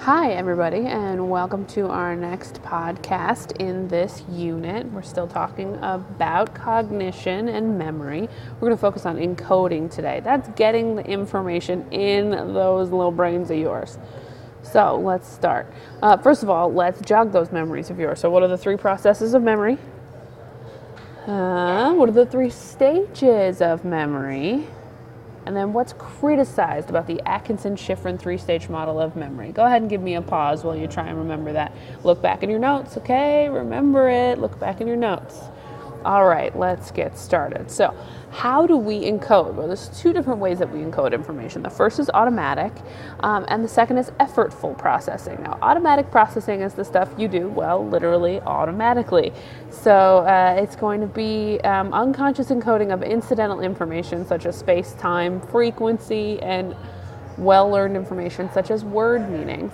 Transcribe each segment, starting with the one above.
Hi, everybody, and welcome to our next podcast in this unit. We're still talking about cognition and memory. We're going to focus on encoding today. That's getting the information in those little brains of yours. So let's start. First of all, let's jog those memories of yours. So what are the three processes of memory? What are the three stages of memory? And then what's criticized about the Atkinson-Shiffrin three-stage model of memory? Go ahead and give me a pause while you try and remember that. Look back in your notes, okay? Remember it. Look back in your notes. All right, let's get started. So how do we encode? Well, there's two different ways that we encode information. The first is automatic, and the second is effortful processing. Now, automatic processing is the stuff you do, well, literally automatically. So it's going to be unconscious encoding of incidental information such as space, time, frequency, and well-learned information such as word meanings.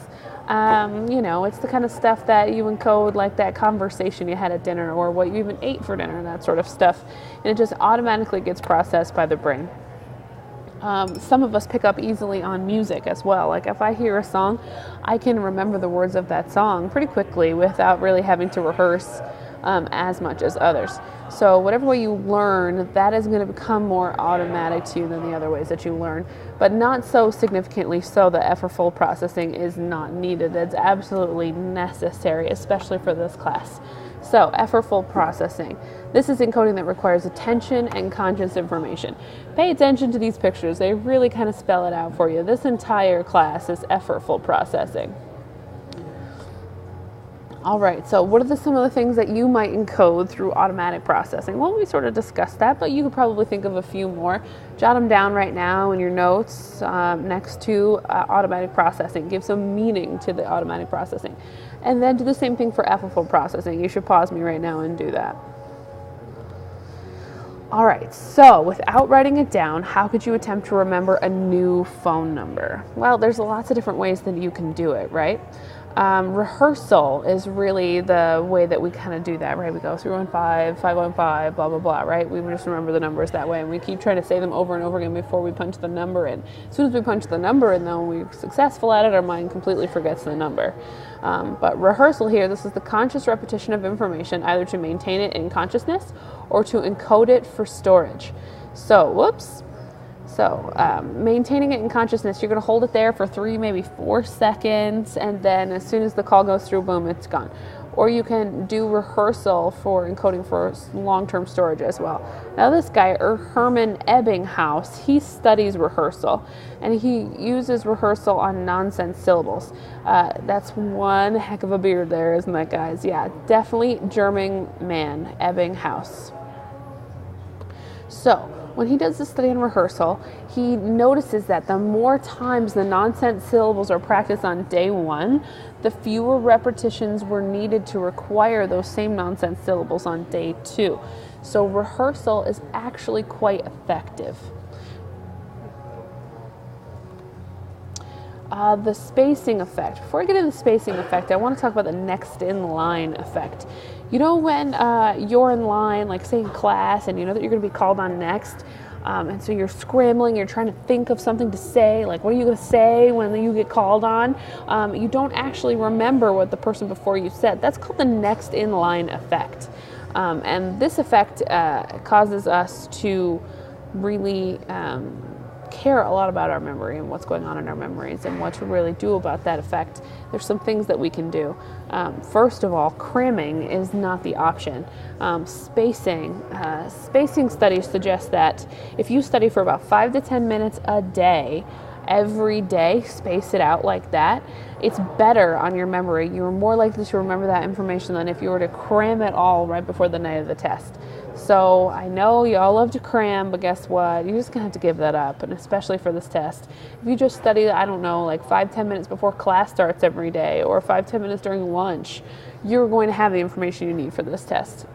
It's the kind of stuff that you encode, like that conversation you had at dinner or what you even ate for dinner, that sort of stuff. And it just automatically gets processed by the brain. Some of us pick up easily on music as well. Like if I hear a song, I can remember the words of that song pretty quickly without really having to rehearse as much as others. So whatever way you learn, that is going to become more automatic to you than the other ways that you learn, but not so significantly so that effortful processing is not needed. It's absolutely necessary, especially for this class. So effortful processing. This is encoding that requires attention and conscious information. Pay attention to these pictures. They really kind of spell it out for you. This entire class is effortful processing. All right, so what are some of the things that you might encode through automatic processing? Well, we sort of discussed that, but you could probably think of a few more. Jot them down right now in your notes next to automatic processing. Give some meaning to the automatic processing. And then do the same thing for effortful processing. You should pause me right now and do that. All right, so without writing it down, how could you attempt to remember a new phone number? Well, there's lots of different ways that you can do it, right? Rehearsal is really the way that we kind of do that, right? We go 315, 515, blah, blah, blah, right? We just remember the numbers that way, and we keep trying to say them over and over again before we punch the number in. As soon as we punch the number in, though, we're successful at it, our mind completely forgets the number. But rehearsal here, this is the conscious repetition of information, either to maintain it in consciousness or to encode it for storage. So, maintaining it in consciousness, you're going to hold it there for 3, maybe 4 seconds, and then as soon as the call goes through, boom, it's gone. Or you can do rehearsal for encoding for long-term storage as well. Now this guy, Herman Ebbinghaus, he studies rehearsal, and he uses rehearsal on nonsense syllables. That's one heck of a beard there, isn't that, guys? Yeah, definitely German man, Ebbinghaus. So, when he does this study in rehearsal, he notices that the more times the nonsense syllables are practiced on day 1, the fewer repetitions were needed to require those same nonsense syllables on day 2. So rehearsal is actually quite effective. The spacing effect. Before I get into the spacing effect, I want to talk about the next in line effect. You know when you're in line, like say in class, and you know that you're going to be called on next, and so you're scrambling, you're trying to think of something to say, like what are you going to say when you get called on? You don't actually remember what the person before you said. That's called the next in line effect. And this effect causes us to really care a lot about our memory and what's going on in our memories and what to really do about that effect. There's some things that we can do. First of all, cramming is not the option. Spacing studies suggest that if you study for about 5 to 10 minutes a day, every day, space it out like that, it's better on your memory. You're more likely to remember that information than if you were to cram it all right before the night of the test. So I know you all love to cram, but guess what? You're just going to have to give that up, and especially for this test. If you just study, I don't know, like 5-10 minutes before class starts every day, or 5-10 minutes during lunch, you're going to have the information you need for this test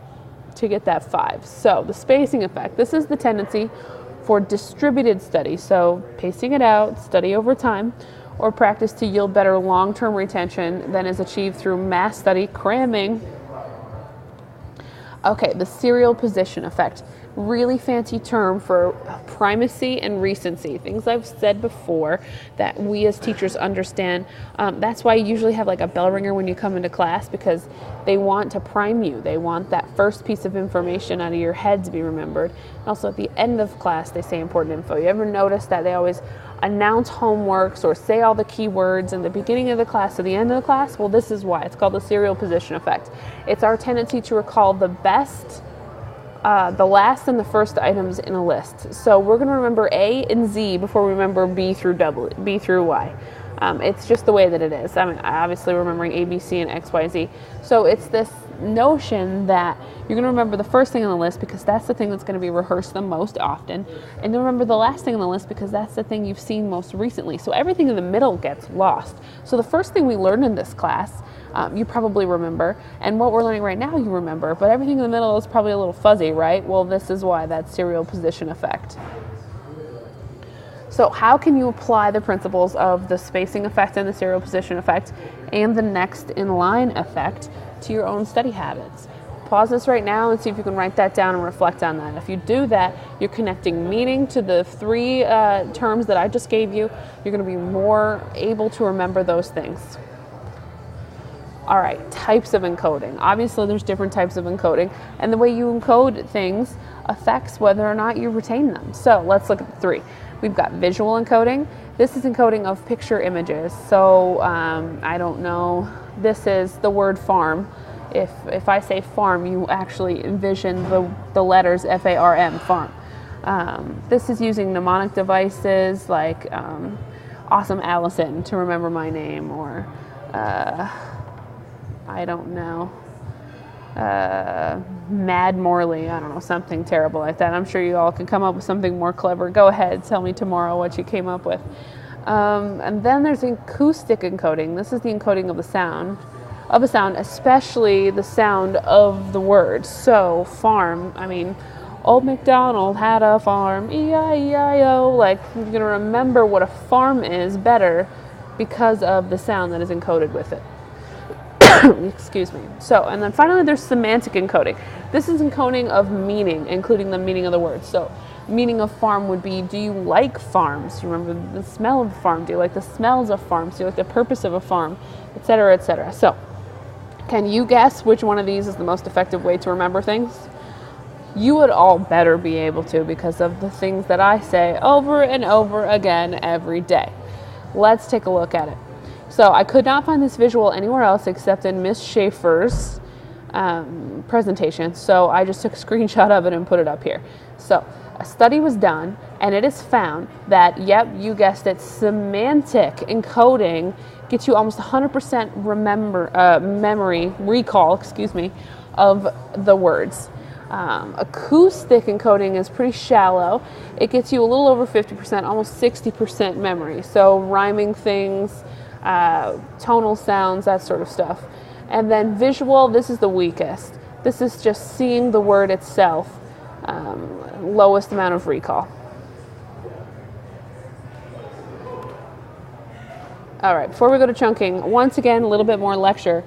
to get that 5. So the spacing effect, this is the tendency for distributed study, so pacing it out, study over time, or practice to yield better long-term retention than is achieved through mass study, cramming. Okay, the serial position effect. really fancy term for primacy and recency, things I've said before that we as teachers understand. That's why you usually have like a bell ringer when you come into class, because they want to prime you. They want that first piece of information out of your head to be remembered. And also at the end of class, they say important info. You ever notice that they always announce homeworks or say all the key words in the beginning of the class to the end of the class? Well, this is why. It's called the serial position effect. It's our tendency to recall the best, the last and the first items in a list. So we're going to remember A and Z before we remember B through Y. It's just the way that it is. I mean, obviously remembering A, B, C, and X, Y, Z. So it's this notion that you're going to remember the first thing on the list because that's the thing that's going to be rehearsed the most often, and then remember the last thing on the list because that's the thing you've seen most recently. So everything in the middle gets lost. So the first thing we learned in this class, you probably remember, and what we're learning right now you remember, but everything in the middle is probably a little fuzzy, right? Well, this is why, that serial position effect. So how can you apply the principles of the spacing effect and the serial position effect and the next in line effect to your own study habits? Pause this right now and see if you can write that down and reflect on that. If you do that, you're connecting meaning to the three terms that I just gave you. You're going to be more able to remember those things. All right, types of encoding. Obviously, there's different types of encoding, and the way you encode things affects whether or not you retain them. So let's look at the three. We've got visual encoding. This is encoding of picture images. So I don't know, this is the word farm. If I say farm, you actually envision the letters F-A-R-M, farm. This is using mnemonic devices like Awesome Allison to remember my name, or I don't know, Mad Morley, I don't know, something terrible like that. I'm sure you all can come up with something more clever. Go ahead, tell me tomorrow what you came up with. And then there's acoustic encoding. This is the encoding of the sound, especially the sound of the word. So farm, I mean, Old MacDonald had a farm, E-I-E-I-O. Like, you're going to remember what a farm is better because of the sound that is encoded with it. Excuse me. So, and then finally there's semantic encoding. This is encoding of meaning, including the meaning of the word. So, meaning of farm would be, do you like farms? Do you remember the smell of a farm? Do you like the smells of farms? Do you like the purpose of a farm? Etc., etc. So, can you guess which one of these is the most effective way to remember things? You would all better be able to, because of the things that I say over and over again every day. Let's take a look at it. So I could not find this visual anywhere else except in Miss Schaefer's presentation. So I just took a screenshot of it and put it up here. So a study was done, and it is found that, yep, you guessed it, semantic encoding gets you almost 100% memory recall, of the words. Acoustic encoding is pretty shallow. It gets you a little over 50%, almost 60% memory. So rhyming things, tonal sounds, that sort of stuff. And then visual, this is the weakest. This is just seeing the word itself, lowest amount of recall. All right, before we go to chunking, once again, a little bit more lecture.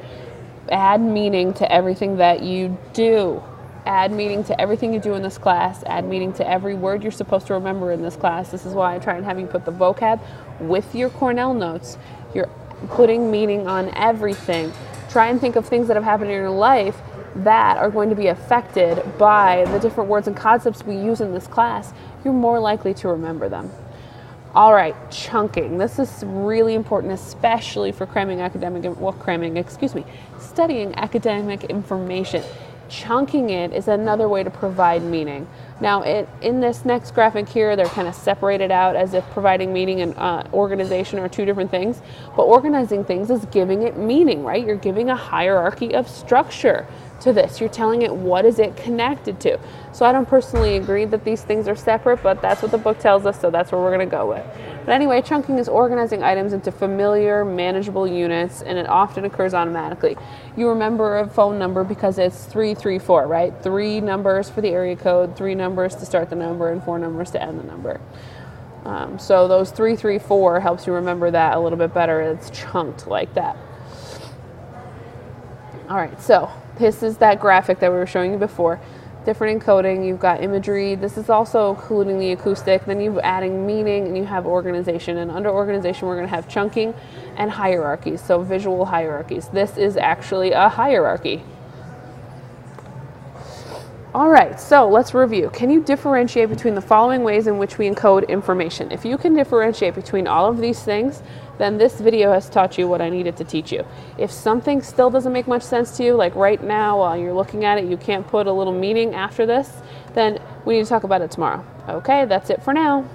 Add meaning to everything that you do. Add meaning to everything you do in this class. Add meaning to every word you're supposed to remember in this class. This is why I try and have you put the vocab with your Cornell notes. You're putting meaning on everything. Try and think of things that have happened in your life that are going to be affected by the different words and concepts we use in this class. You're more likely to remember them. All right, chunking. This is really important, especially for studying academic information. Chunking it is another way to provide meaning. Now, in this next graphic here, they're kind of separated out as if providing meaning and organization are two different things. But organizing things is giving it meaning, right? You're giving a hierarchy of structure to this. You're telling it what is it connected to. So I don't personally agree that these things are separate, but that's what the book tells us, so that's where we're going to go with. But anyway, chunking is organizing items into familiar, manageable units, and it often occurs automatically. You remember a phone number because it's 334, right? 3 numbers for the area code, 3 numbers to start the number, and 4 numbers to end the number. So those 334 helps you remember that a little bit better. It's chunked like that. All right, so this is that graphic that we were showing you before. different encoding, you've got imagery. This is also including the acoustic. Then you're adding meaning, and you have organization. And under organization, we're going to have chunking and hierarchies, so visual hierarchies. This is actually a hierarchy. All right, so let's review. Can you differentiate between the following ways in which we encode information? If you can differentiate between all of these things, then this video has taught you what I needed to teach you. If something still doesn't make much sense to you, like right now while you're looking at it, you can't put a little meaning after this, then we need to talk about it tomorrow. Okay, that's it for now.